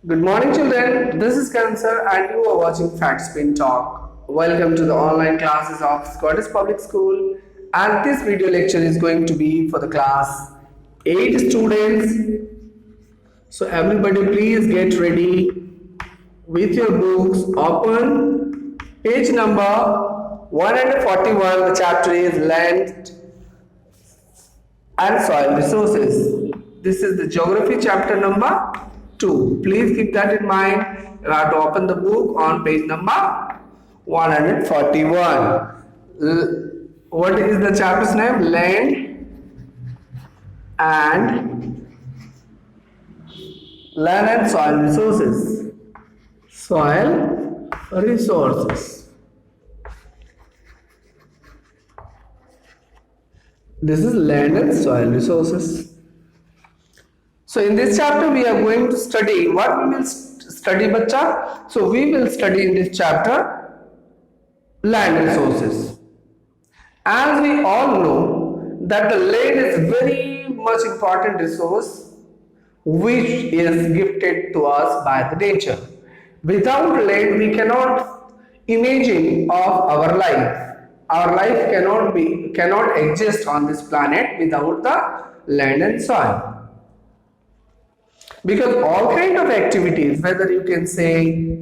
Good morning, children. This is Cancer, and you are watching Fact Spin Talk. Welcome to the online classes of Scottish Public School. And this video lecture is going to be for the class 8 students. So, everybody, please get ready with your books. Open page number 141. The chapter is Land and Soil Resources. This is the geography chapter number 2. Please keep that in mind. You have to open the book on page number 141. What is the chapter's name? And Land and Soil Resources. Soil resources. This is land and soil resources. So in this chapter we are going to study what we will study, bacha. So we will study in this chapter land resources. As we all know that the land is very much important resource which is gifted to us by the nature. Without land we cannot imagine of our life. Our life cannot exist on this planet without the land and soil. Because all kind of activities, whether you can say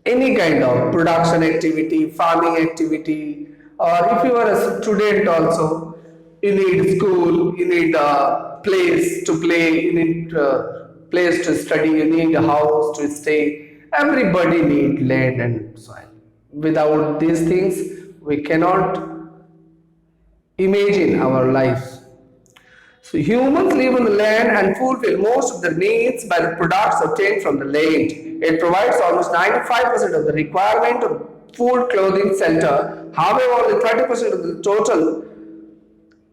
any kind of production activity, farming activity, or if you are a student also, you need school, you need a place to play, you need a place to study, you need a house to stay. Everybody needs land and soil. Without these things, we cannot imagine our lives. So humans live on the land and fulfill most of their needs by the products obtained from the land. It provides almost 95% of the requirement of food, clothing, shelter. However, only 30% of the total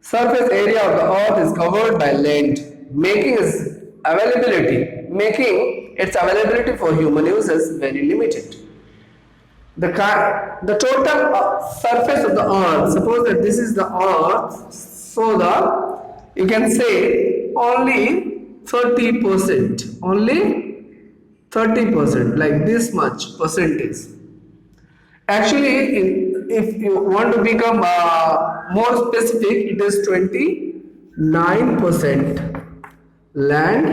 surface area of the earth is covered by land, making its availability for human uses very limited. The total surface of the earth, suppose that this is the earth, so you can say only 30%, like this much percentage. Actually, if you want to become more specific, it is 29% land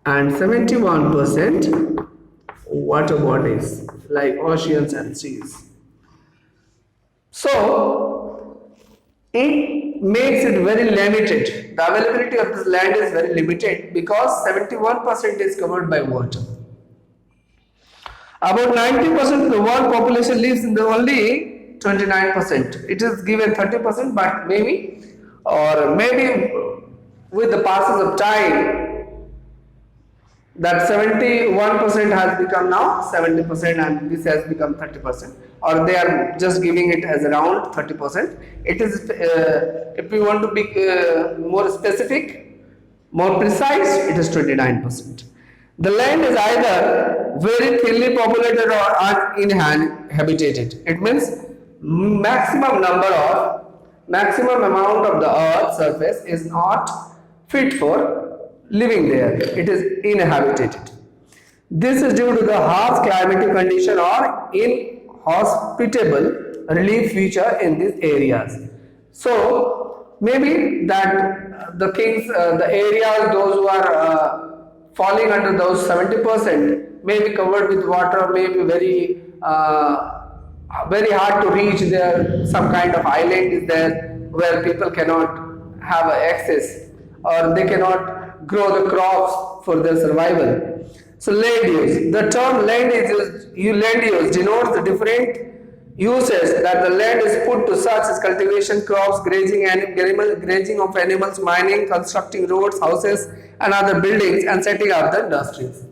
and 71% water bodies like oceans and seas. So it makes it very limited. The availability of this land is very limited because 71% is covered by water. About 90% of the world population lives in the only 29%. It is given 30%, but maybe with the passage of time, that 71% has become now 70% and this has become 30%, or they are just giving it as around 30%. It is if we want to be more specific, more precise, it is 29%. The land is either very thinly populated or uninhabited. It means maximum amount of the earth's surface is not fit for living there. It is inhabited. This is due to the harsh climatic condition or inhospitable relief feature in these areas. So maybe that the areas those who are falling under those 70% may be covered with water, may be very hard to reach. There some kind of island is there where people cannot have access, or they cannot grow the crops for their survival. So land use. The term land use denotes the different uses that the land is put to, such as cultivation, crops, grazing of animals, mining, constructing roads, houses and other buildings, and setting up the industries.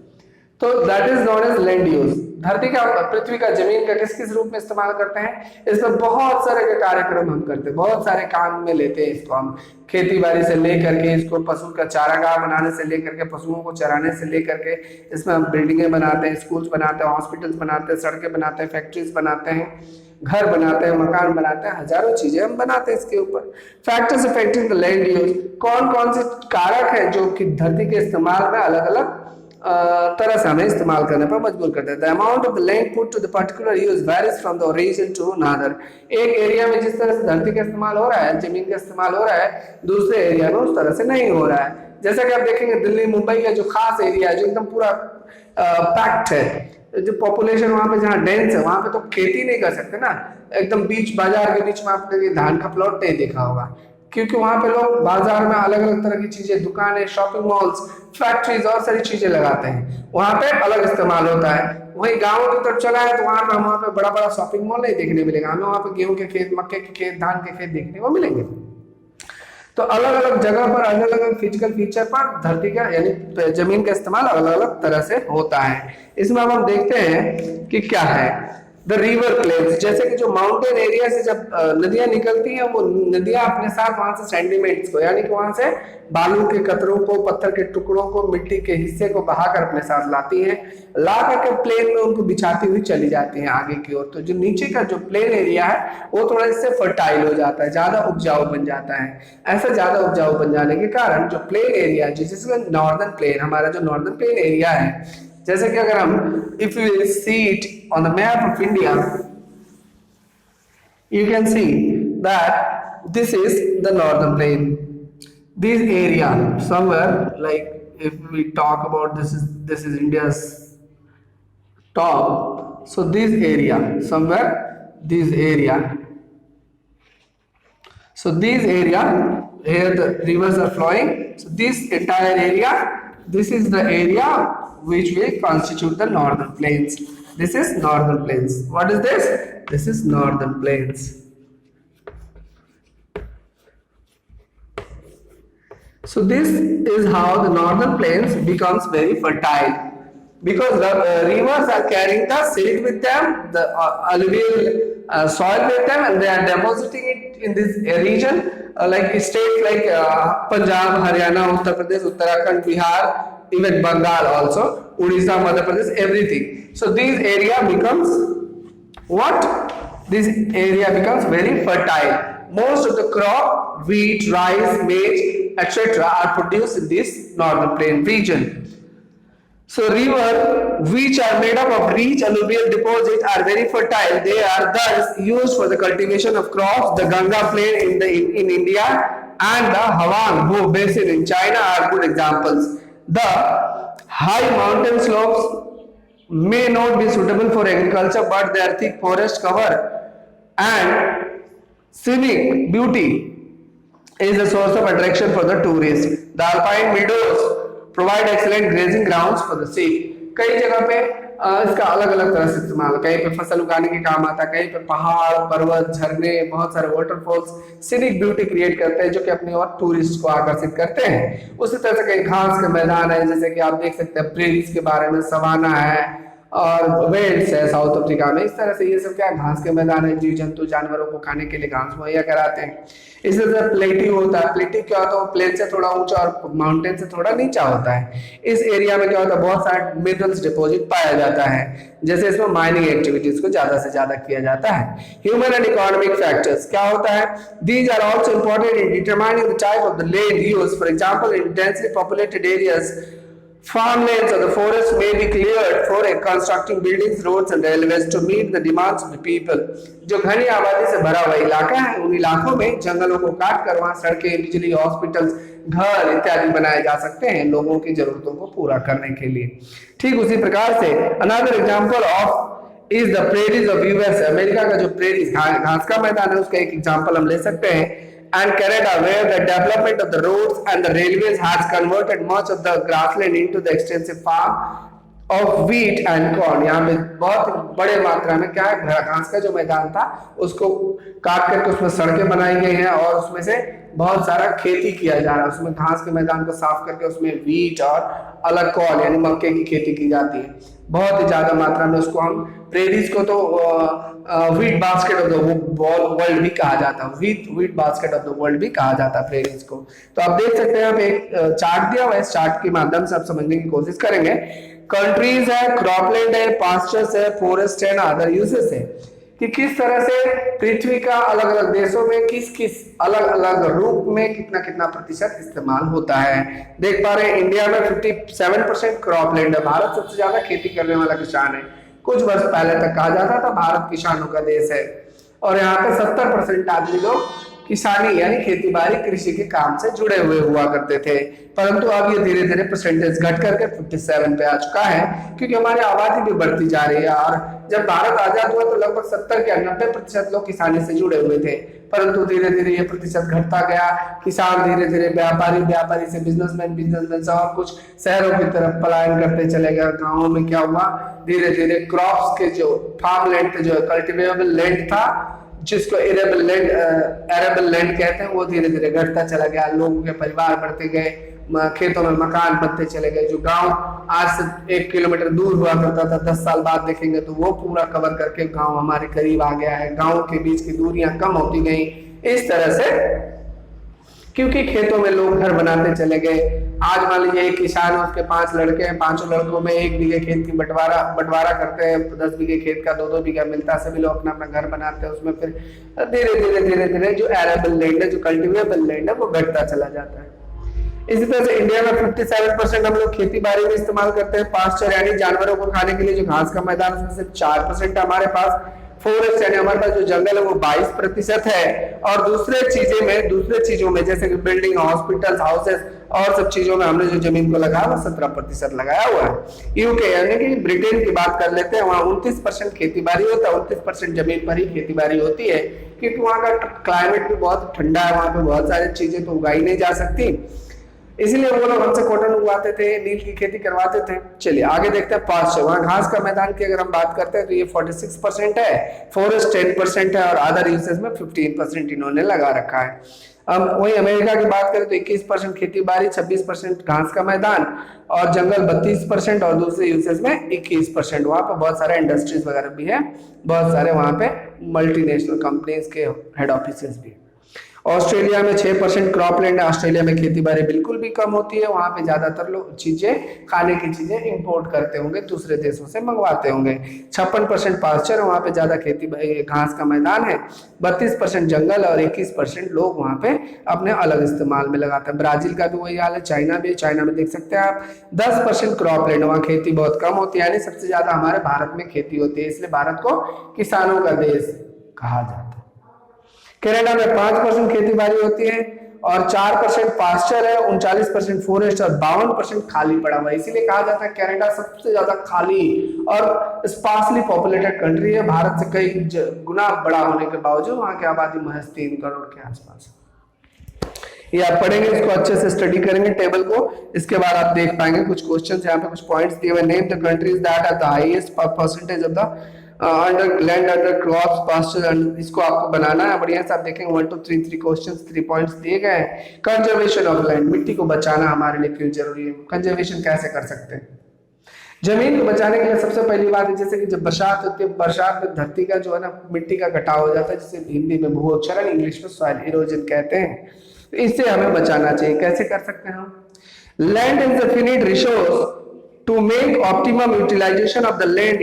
So that is known as land use. धरती का, पृथ्वी का, जमीन का किस किस रूप में इस्तेमाल करते हैं? इसमें बहुत सारे के कार्यक्रम हम करते हैं, बहुत सारे काम में लेते हैं इसको हम। खेती बाड़ी से लेकर के इसको पशु का चारागाह बनाने से लेकर के पशुओं को चराने से लेकर के इसमें हम बिल्डिंगें बनाते हैं, स्कूल्स बनाते हैं, हॉस्पिटल्स बनाते हैं, सड़कें बनाते हैं, फैक्ट्रीज बनाते हैं, घर बनाते हैं, मकान बनाते हैं, हजारों चीजें हम बनाते हैं इसके ऊपर। Factors affecting the land use, कौन कौन से कारक है जो कि धरती के इस्तेमाल में अलग अलग तरह से हमें इस्तेमाल करने पर मजबूर कर देता है। Amount of the land put to the particular use varies from the region to another. एक एरिया में जिस तरह से धरती का इस्तेमाल हो रहा है, जमीन का इस्तेमाल हो रहा है, दूसरे एरिया में उस तरह से नहीं हो रहा है। जैसा कि आप देखेंगे दिल्ली मुंबई का जो खास एरिया है जो एकदम पूरा पैक्ट है, जो पॉपुलेशन वहां पे जहाँ डेंस है वहां पे तो खेती नहीं कर सकते ना, एकदम बीच बाजार के बीच में आपने धान का प्लॉट नहीं देखा होगा, क्योंकि वहां पे लोग बाजार में अलग अलग तरह की चीजें, दुकानें, शॉपिंग मॉल्स, फैक्ट्रीज और सारी चीजें लगाते हैं, वहां पे अलग इस्तेमाल होता है। वही गाँव की तरफ चला है तो वहां पे बड़ा बड़ा शॉपिंग मॉल नहीं देखने मिलेगा हमें, वहां पे गेहूं के खेत, मक्के के खेत, धान के खेत देखने को मिलेंगे। तो अलग अलग जगह पर अलग अलग फिजिकल फीचर पर धरती का यानी जमीन का इस्तेमाल अलग अलग तरह से होता है। इसमें अब हम देखते हैं कि क्या है द रिवर प्लेन्स, जैसे कि जो माउंटेन एरिया से जब नदियां निकलती हैं वो नदियां अपने साथ वहां से सेंडिमेंट्स को यानी कि वहां से बालू के कतरों को, पत्थर के टुकड़ों को, मिट्टी के हिस्से को बहाकर अपने साथ लाती हैं, ला करके प्लेन में उनको बिछाती हुई चली जाती हैं आगे की ओर। तो जो नीचे का जो प्लेन एरिया है वो थोड़ा इससे फर्टाइल हो जाता है, ज्यादा उपजाऊ बन जाता है। ऐसा ज्यादा उपजाऊ बन जाने के कारण जो प्लेन एरिया जिसमें नॉर्दर्न प्लेन, हमारा जो नॉर्दर्न प्लेन एरिया है, जैसे कि अगर हम if you will see it on the map of India, you can see that this is the northern plain. This area somewhere, like if we talk about this is India's top, so this area somewhere, this area, so this area here the rivers are flowing, so this entire area, this is the area which will constitute the northern plains. This is northern plains. What is this? This is northern plains. So this is how the northern plains becomes very fertile, because the rivers are carrying the silt with them, the alluvial soil with them, and they are depositing it in this region, like states like Punjab, Haryana, Uttar Pradesh, Uttarakhand, Bihar, even Bengal also, Odisha, Madhya Pradesh, everything. So this area becomes what? This area becomes very fertile. Most of the crop, wheat, rice, maize, etc. are produced in this northern plain region. So rivers which are made up of rich alluvial deposits are very fertile. They are thus used for the cultivation of crops. The Ganga plain in India and the Huanghe basin in China are good examples. The high mountain slopes may not be suitable for agriculture, but their thick forest cover and scenic beauty is a source of attraction for the tourists. The alpine meadows provide excellent grazing grounds for the sheep. कई जगह पे इसका अलग अलग तरह से इस्तेमाल, कहीं पे फसल उगाने के काम आता है, कहीं पे पहाड़, पर्वत, झरने, बहुत सारे वाटरफॉल्स सीनिक ब्यूटी क्रिएट करते हैं जो कि अपनी और टूरिस्ट को आकर्षित करते हैं। उसी तरह से कई घास के मैदान है, जैसे कि आप देख सकते हैं प्रेरीज के बारे में, सवाना है और वेल्स है साउथ अफ्रीका में। इस तरह से ये सब क्या घास के मैदान है, जीव जंतु जानवरों को खाने के लिए घास मुहैया कराते हैं। इसी तरह प्लेटिव होता है। प्लेटिव क्या होता है? वो प्लेन से थोड़ा ऊंचा और माउंटेन से थोड़ा नीचा होता है। इस एरिया में क्या होता है? बहुत सारे मिनरल्स डिपॉजिट पाया जाता है, जैसे इसमें माइनिंग एक्टिविटीज को ज्यादा से ज्यादा किया जाता है। ह्यूमन एंड इकोनॉमिक फैक्टर्स क्या होता है? These are also important in determining the type of the land use. For example, in densely populated areas farmlands or the forests may be cleared for constructing buildings, roads and railways to meet the demands of the people. जो घनी आबादी से भरा हुआ इलाका है, उन इलाकों में जंगलों को काट कर वहां सड़कें, बिजली, हॉस्पिटल्स, घर इत्यादि बनाए जा सकते हैं लोगों की जरूरतों को पूरा करने के लिए। ठीक उसी प्रकार से another example of is the prairies of US. America का जो प्रेरीज घास का मैदान है उसका एक एग्जांपल हम ले सकते हैं। And Canada, where the development of the roads and the railways has converted much of the grassland into the extensive farm of wheat and corn. यहाँ पे बहुत बड़े मात्रा में क्या है, घास का जो मैदान था उसको काट करके उसमें सड़कें बनाई गई हैं और उसमें से बहुत सारा खेती किया जा रहा है। उसमें घास के मैदान को साफ करके उसमें व्हीट और अलग कॉर्न यानी मक्के की खेती की जाती है बहुत ही ज्यादा मात्रा में। उसको हम प्रेरीज को तो wheat basket of the world भी कहा जाता है, wheat basket of the world भी कहा जाता है प्रेरीज को। तो आप देख सकते हैं यहाँ पे एक चार्ट दिया हुआ है, इस चार्ट के माध्यम से आप समझने की कोशिश करेंगे। कंट्रीज है, क्रॉपलैंड है, पास्चर्स है, फॉरेस्ट है, अदर यूजेस है, कि किस तरह से पृथ्वी का अलग अलग देशों में किस किस अलग अलग रूप में कितना कितना प्रतिशत इस्तेमाल होता है। देख पा रहे हैं इंडिया में 57% क्रॉपलैंड है, भारत सबसे ज्यादा खेती करने वाला किसान है। कुछ वर्ष पहले तक कहा जाता था भारत किसानों का देश है और यहाँ पे 70% आदमी लोग किसानी यानी खेती बाड़ी कृषि के काम से जुड़े हुए हुआ करते थे, परंतु अब ये धीरे धीरे परसेंटेज घट करके 57 पे आ चुका है क्योंकि हमारी आबादी भी बढ़ती जा रही है। और जब भारत आजाद हुआ तो लगभग 70 के 90% लोग किसानी से जुड़े हुए थे, परंतु धीरे धीरे ये प्रतिशत घटता गया। किसान धीरे धीरे व्यापारी से बिजनेसमैन से और कुछ शहरों की तरफ पलायन करते चले गए। गाँवों में क्या हुआ, धीरे धीरे क्रॉप्स के जो फार्म लैंड थे, जो कल्टिवेबल लैंड था जिसको एरेबल लैंड कहते हैं, वो धीरे धीरे घटता चला गया। लोगों के परिवार बढ़ते गए, खेतों में मकान बनते चले गए। जो गांव आज से 1 किलोमीटर दूर हुआ करता था, 10 साल बाद देखेंगे तो वो पूरा कवर करके गांव हमारे करीब आ गया है। गांव के बीच की दूरियां कम होती गई इस तरह से, क्योंकि खेतों में लोग घर बनाते चले गए। आज मान लीजिए एक किसान है, उसके 5 लड़के हैं, 5 लड़कों में 1 बीघे खेत की बंटवारा करते हैं, 10 बीघे खेत का 2-2 बीघा मिलता है, सभी लोग अपना अपना घर बनाते हैं। उसमें फिर धीरे धीरे जो एरेबल लैंड है, जो कल्टिवेबल लैंड है, वो घटता चला जाता है। इसी तरह से इंडिया में 57% हम लोग खेती बाड़ी में इस्तेमाल करते हैं। पास्चर यानी जानवरों को खाने के लिए जो घास का मैदान, उसमें सिर्फ 4% है हमारे पास। फॉरेस्ट यानी हमारे पास जो जंगल है वो 22% है। और दूसरे चीजों में जैसे कि बिल्डिंग, हॉस्पिटल, हाउसेस और सब चीजों में हमने जो जमीन को लगाया वो 17% लगाया हुआ है। यूके यानी कि ब्रिटेन की बात कर लेते हैं, वहाँ 29% खेती बाड़ी होता है, 29% जमीन पर ही खेती बाड़ी होती है क्योंकि वहाँ का क्लाइमेट भी बहुत ठंडा है, वहाँ पे बहुत सारी चीजें तो उगाई नहीं जा सकती, इसलिए वो लोग हमसे कॉटन उगवाते थे, नील की खेती करवाते थे। चलिए आगे देखते हैं पास्चर। वहाँ घास का मैदान की अगर हम बात करते हैं तो ये 46% है, फॉरेस्ट 10% है और अदर यूसेज में 15% इन्होंने लगा रखा है। अब वही अमेरिका की बात करें तो 21% खेती बाड़ी, 26% घास का मैदान और जंगल 32% और दूसरे यूसेज में 21%। वहाँ पे बहुत सारे इंडस्ट्रीज वगैरह भी है, बहुत सारे वहाँ पे मल्टीनेशनल कंपनीज के हेड ऑफिस भी। ऑस्ट्रेलिया में 6% क्रॉपलैंड है। ऑस्ट्रेलिया में खेती बाड़ी बिल्कुल भी कम होती है, वहां पे ज्यादातर लोग खाने की चीजें इंपोर्ट करते होंगे, दूसरे देशों से मंगवाते होंगे। 56% पास्चर है, वहां पे ज्यादा खेती घास का मैदान है। 32% जंगल और 21% लोग वहां पे अपने अलग इस्तेमाल में लगाते हैं। ब्राजील का भी वही हाल है, चाइना भी, चाइना में देख सकते हैं आप 10% क्रॉपलैंड, वहाँ खेती बहुत कम होती है, यानी सबसे ज्यादा हमारे भारत में खेती होती है, इसलिए भारत को किसानों का देश कहा जाता है। कनाडा में 5% खेती बाड़ी होती है और 4% पास्चर है, 39% फॉरेस्ट और 52% खाली पड़ा हुआ है। इसीलिए कहा जाता है कनाडा सबसे ज्यादा खाली और स्पार्सली पॉपुलेटेड कंट्री है। भारत से कई गुना बड़ा होने के बावजूद वहां की आबादी महज 3 करोड़ के आसपास। ये आप पढ़ेंगे, इसको अच्छे से स्टडी करेंगे टेबल को, इसके बाद आप देख पाएंगे कुछ क्वेश्चंस यहाँ पे कुछ पॉइंट्स दिए हुए। Name the countries that are the highest percentage of the under land under crops pasture, इसको आपको बनाना है बढ़िया से। आप देखेंगे 1 2 3 3 क्वेश्चंस, 3 पॉइंट्स दिए गए हैं। कंजर्वेशन ऑफ लैंड, मिट्टी को बचाना हमारे लिए क्यों जरूरी है, कंजर्वेशन कैसे कर सकते हैं। जमीन को बचाने के लिए सबसे पहली बात है, जैसे कि जब बरसात होती है, बरसात में धरती का जो है ना मिट्टी का कटाव हो जाता है, जिसे हिंदी में भूक्षरण, इंग्लिश में सॉइल इरोजन कहते हैं। तो इससे हमें बचाना चाहिए। कैसे कर सकते हैं हम? Land is the finite resource, to make optimum utilisation of the land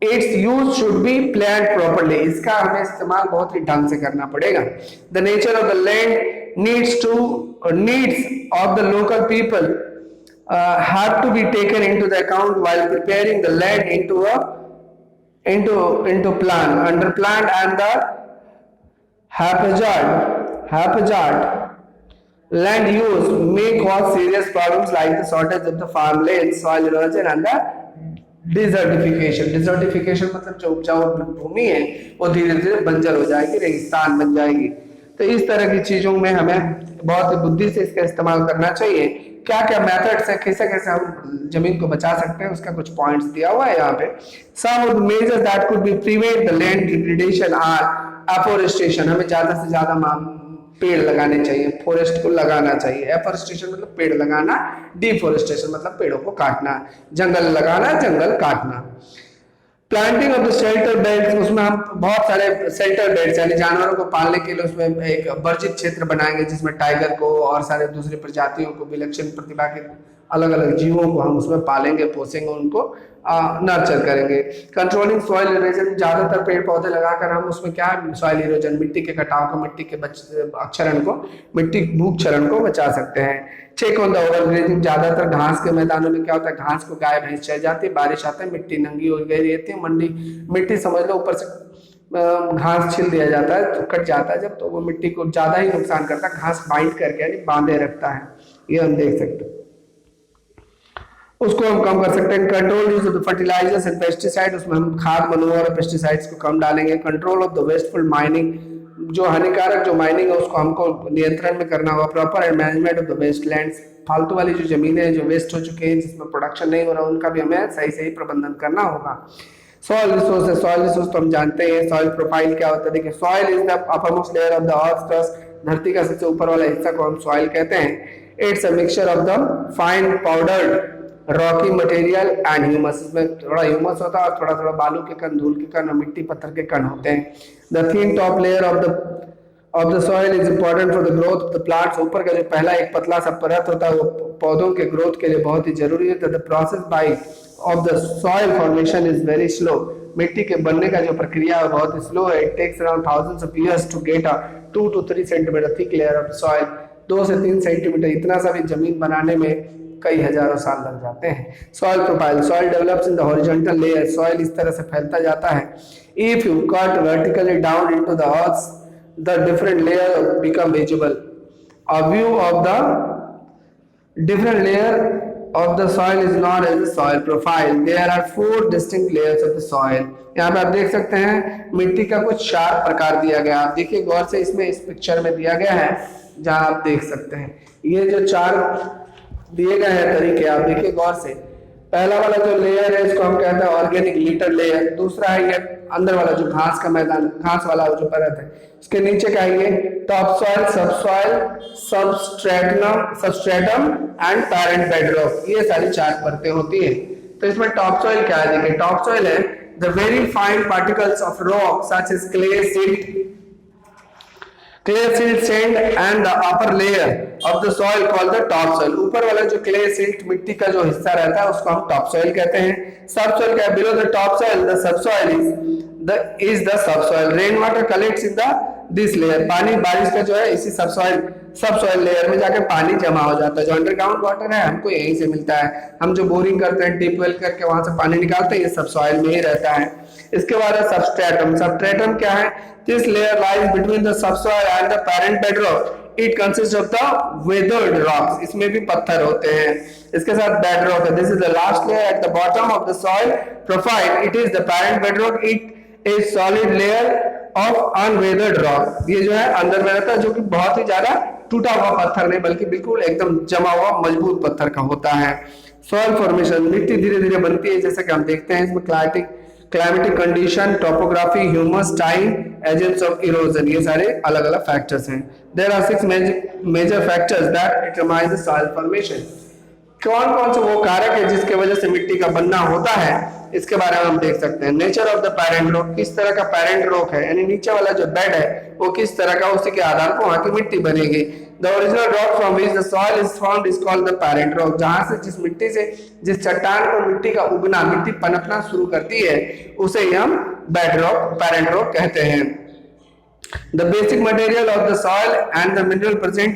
its use should be planned properly. इसका हमें इस्तेमाल बहुत ही ढंग से करना पड़ेगा। The nature of the land needs of the local people have to be taken into the account while preparing the land into plan. Under planned and the haphazard land use may cause serious problems like the shortage of the farmland, soil erosion and the desertification. Desertification मतलब जो उपजाऊ भूमि है वो धीरे धीरे बंजर हो जाएगी, रेगिस्तान बन जाएगी। तो इस तरह की चीजों में हमें बहुत ही बुद्धि से इसका इस्तेमाल करना चाहिए। क्या क्या मेथड्स है, कैसे कैसे हम जमीन को बचा सकते हैं, उसका कुछ पॉइंट्स दिया हुआ है यहाँ पे। Some of the measures that could be prevent the land degradation are afforestation, हमें ज्यादा से ज्यादा पेड़ लगाने चाहिए, फॉरेस्ट को लगाना चाहिए। एफोरेस्टेशन मतलब पेड़ लगाना, डिफोरेस्टेशन मतलब पेड़ों को काटना, जंगल लगाना, जंगल काटना। Planting of the shelter beds, उसमें हम बहुत सारे शेल्टर बेड्स यानी जानवरों को पालने के लिए उसमें एक वर्जित क्षेत्र बनाएंगे जिसमें टाइगर को और सारे दूसरी प्रजातियों को, विलक्षण प्रतिभा के अलग अलग जीवों को हम उसमें पालेंगे, पोसेंगे, उनको नर्चर करेंगे। कंट्रोलिंग सॉइल इरोजन, ज्यादातर पेड़ पौधे लगाकर हम उसमें क्या सॉइल इरोजन, मिट्टी के कटाव को, मिट्टी के क्षरण को, मिट्टी भूख क्षरण को बचा सकते हैं। चेक ऑन द ओवरग्रेजिंग, ज्यादातर घास के मैदानों में क्या होता है, घास को गाय भैंस चल जाती है, बारिश आते है मिट्टी नंगी हो गई रहती है, मिट्टी समझ लो ऊपर से घास छिल दिया जाता है तो कट जाता है जब, तो वो मिट्टी को ज्यादा ही नुकसान करता है, घास बाइंड करके यानी बांधे रखता है, ये हम देख सकते हैं। उसको हम कम कर सकते हैं। Control use of the fertilisers and pesticide, उसमें हम खाद, मनोअर और पेस्टिसाइड्स को कम डालेंगे। Control of the wasteful mining, जो हानिकारक जो माइनिंग है उसको हमको नियंत्रण में करना होगा। Proper and management of the wastelands, फालतू वाली जो जमीनें हैं जो वेस्ट हो चुके हैं जिसमें प्रोडक्शन नहीं हो रहा, उनका भी हमें सही सही प्रबंधन करना होगा। सॉइल रिसोर्सेज, सॉइल रिसोर्स तो हम जानते हैं। सॉइल प्रोफाइल क्या होता है, देखिए soil is the uppermost layer of the earth crust, धरती का सबसे ऊपर वाला हिस्सा को हम सॉइल कहते हैं। It's a mixture of the fine powdered Rocky material and humus, इसमें थोड़ा ह्यूमस होता है और थोड़ा थोड़ा बालू के कण, धूल के कण और मिट्टी पत्थर के कण होते हैं। The thin top layer of the soil is important for the growth of the plants, ऊपर का जो पहला एक पतला सा परत होता है वो पौधों के ग्रोथ के लिए बहुत ही जरूरी है। The process by of the soil formation is very slow, मिट्टी के बनने का जो प्रक्रिया है बहुत ही स्लो है। It takes around thousands of years to get a 2 to 3 centimetre thick layer of soil, 2 से 3 सेंटीमीटर इतना सा भी जमीन बनाने में कई हजारों साल लग जाते हैं। Soil profile, soil develops in the horizontal layer, soil इस तरह से फैलता जाता है। If you cut vertically down into the earth, the different layer become visible. A view of the different layer of the soil is known as the soil profile. There are 4 distinct layers of the soil. यहाँ पे आप देख सकते हैं मिट्टी का कुछ 4 प्रकार दिया गया। आप देखिए गौर से, इसमें इस पिक्चर में दिया गया है जहाँ आप देख सकते हैं ये जो 4 दिए गए हैं तरीके, आप देखिए गौर से। पहला वाला जो लेयर है इसको हम कहते हैं ऑर्गेनिक लीटर लेयर। दूसरा है ये अंदर वाला जो घास का मैदान, घास वाला जो परत है, इसके नीचे का है ये टॉप सॉइल, सब soil, substratum and parent bedrock, ये सारी 4 परतें होती है। तो इसमें टॉप सॉइल क्या है, देखिए टॉप सॉइल है the very fine particles of rock such as clay, silt, sand and the upper layer of the soil called the top soil. ऊपर वाला जो क्ले, सिल्ट, मिट्टी का जो हिस्सा रहता है उसको हम टॉप सॉइल कहते हैं। सब सॉइल क्या है, below the top soil the subsoil is the subsoil. Rain water collects in the this layer, पानी बारिश का जो है इसी सबसॉइल लेयर में जाके पानी जमा हो जाता है। जो अंडरग्राउंड वाटर है हमको यहीं से मिलता है, हम जो बोरिंग करते हैं, डीप वेल करके वहां से पानी निकालते हैं, ये सबसॉइल में ही रहता है। इसके बाद है सबस्ट्रेटम। सबस्ट्रेटम क्या है, this layer lies between the subsoil and the parent bedrock, it consist of the weathered rocks, इसमें भी पत्थर होते हैं। इसके साथ बेडरॉक है, this is the last layer at the bottom of the soil profile, it is the parent bedrock, it is solid layer of unweathered rock. ये जो है अंदर में रहता है, जो कि बहुत ही ज्यादा टूटा हुआ पत्थर नहीं बल्कि बिल्कुल एकदम जमा हुआ मजबूत पत्थर का होता है। सॉइल फॉर्मेशन, मिट्टी धीरे धीरे बनती है जैसे कि हम देखते हैं इसमें climatic condition, topography, humus, time, agents of erosion, ये सारे अलग अलग फैक्टर्स हैं। There are 6 major factors that determine the soil formation. कौन कौन से वो कारक है जिसके वजह से मिट्टी का बनना होता है, इसके बारे में हम देख सकते हैं। Nature of the parent rock, किस तरह का पैरेंट रॉक है, यानी नीचे वाला जो बेड है वो किस तरह का, उसी के आधार पर वहां की मिट्टी बनेगी। The original rock from which the soil is formed is called the parent rock, जहां से जिस मिट्टी से, जिस चट्टान को मिट्टी का उगना, मिट्टी पनपना शुरू करती है, उसे ही हम बेड रॉक, पैरेंट रॉक कहते हैं। The basic material of the soil and the mineral present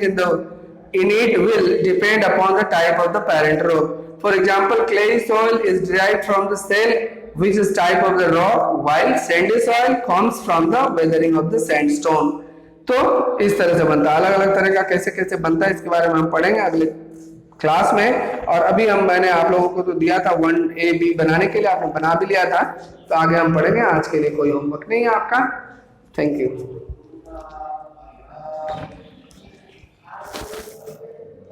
in it will depend upon the type of the parent rock. For example, clayey soil is derived from the shale, which is type of the rock, while sandy soil comes from the weathering of the sandstone. तो इस तरह से बनता है, अलग अलग तरह का कैसे कैसे बनता है इसके बारे में हम पढ़ेंगे अगले क्लास में। और अभी मैंने आप लोगों को तो दिया था 1AB बनाने के लिए, आपने बना भी लिया था, तो आगे हम पढ़ेंगे। आज के लिए कोई होमवर्क नहीं है आपका। Thank you.